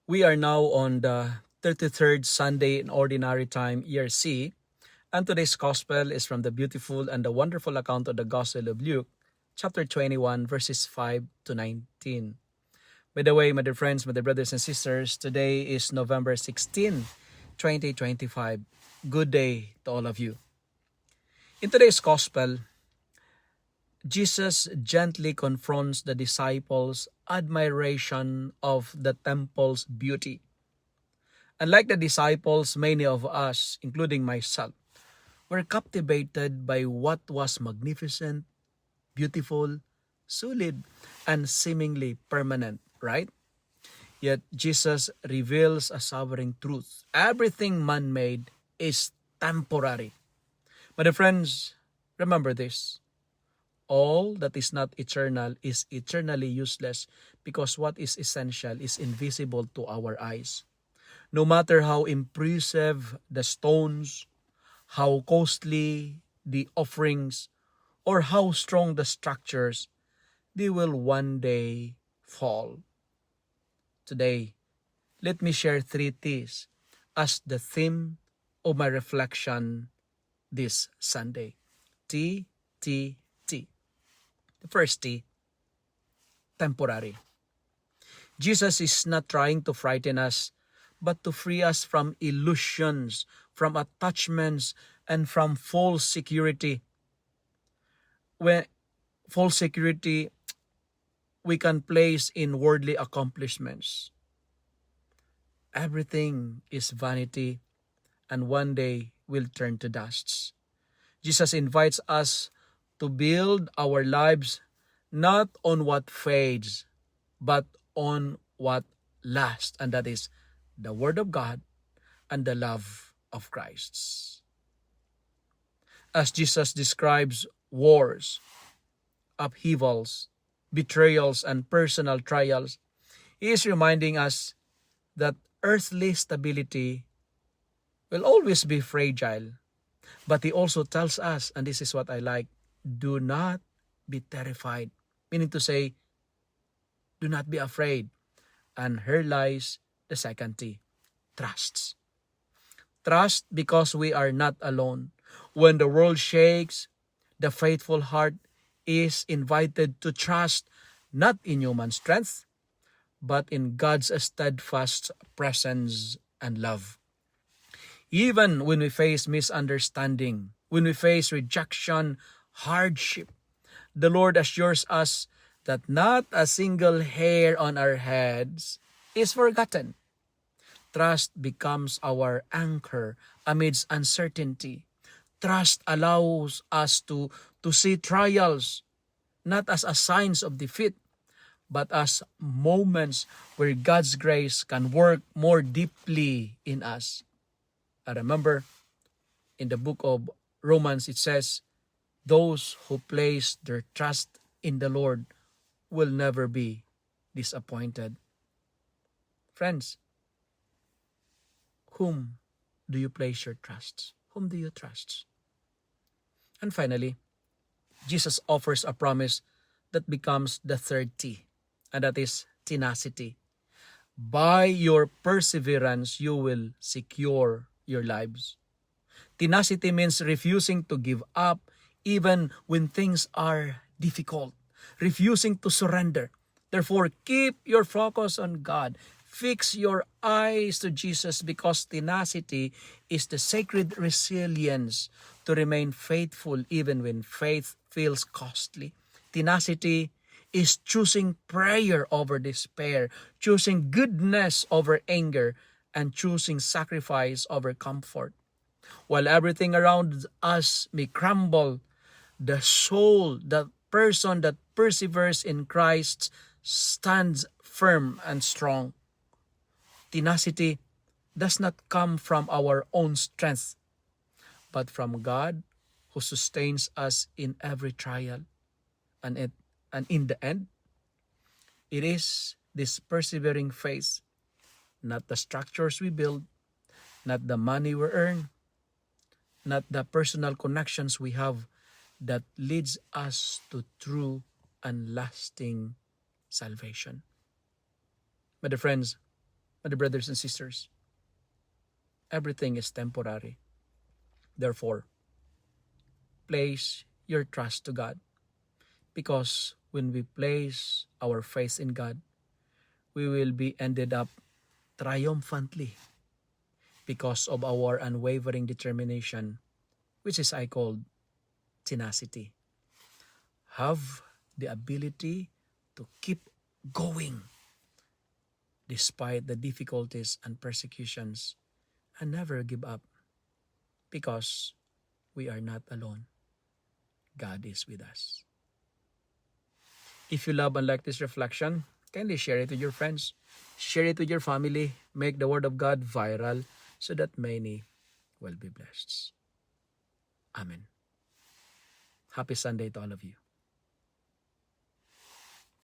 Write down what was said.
We are now on the 33rd Sunday in Ordinary Time, Year C, and today's Gospel is from the beautiful and the wonderful account of the Gospel of Luke, chapter 21, verses 5 to 19. By the way, my dear friends, my dear brothers and sisters, today is November 16, 2025. Good day to all of you. In today's Gospel, Jesus gently confronts the disciples' admiration of the temple's beauty. Unlike the disciples, many of us, including myself, were captivated by what was magnificent, beautiful, solid, and seemingly permanent, right? Yet Jesus reveals a sobering truth. Everything man-made is temporary. My dear friends, remember this. All that is not eternal is eternally useless because what is essential is invisible to our eyes. No matter how impressive the stones, how costly the offerings, or how strong the structures, they will one day fall. Today, let me share three T's as the theme of my reflection this Sunday. T, T, T. The first T, temporary. Jesus is not trying to frighten us, but to free us from illusions, from attachments, and from false security. When false security we can place in worldly accomplishments. Everything is vanity and one day will turn to dust. Jesus invites us to build our lives not on what fades, but on what lasts, and that is the Word of God and the love of Christ. As Jesus describes wars, upheavals, betrayals, and personal trials, He is reminding us that earthly stability will always be fragile. But He also tells us, and this is what I like, do not be terrified. Meaning to say, do not be afraid. And here lies the second T, trust. Trust because we are not alone. When the world shakes, the faithful heart is invited to trust not in human strength, but in God's steadfast presence and love. Even when we face misunderstanding, when we face rejection, hardship, the Lord assures us that not a single hair on our heads is forgotten. Trust becomes our anchor amidst uncertainty. Trust allows us to see trials not as a signs of defeat, but as moments where God's grace can work more deeply in us. I remember in the book of Romans it says, those who place their trust in the Lord will never be disappointed. Friends, whom do you place your trust? Whom do you trust? And finally, Jesus offers a promise that becomes the third T, and that is tenacity. By your perseverance, you will secure your lives. Tenacity means refusing to give up even when things are difficult, refusing to surrender. Therefore, keep your focus on God. Fix your eyes to Jesus because tenacity is the sacred resilience to remain faithful even when faith feels costly. Tenacity is choosing prayer over despair, choosing goodness over anger, and choosing sacrifice over comfort. While everything around us may crumble, the soul, the person that perseveres in Christ stands firm and strong. Tenacity does not come from our own strength, but from God who sustains us in every trial. And in the end, it is this persevering faith, not the structures we build, not the money we earn, not the personal connections we have, that leads us to true and lasting salvation. My dear friends, My dear brothers and sisters, everything is temporary. Therefore, place your trust to God. Because when we place our faith in God, we will be ended up triumphantly because of our unwavering determination, which is I called tenacity. Have the ability to keep going despite the difficulties and persecutions, and never give up, because we are not alone. God is with us. If you love and like this reflection, kindly share it with your friends. Share it with your family. Make the Word of God viral so that many will be blessed. Amen. Happy Sunday to all of you.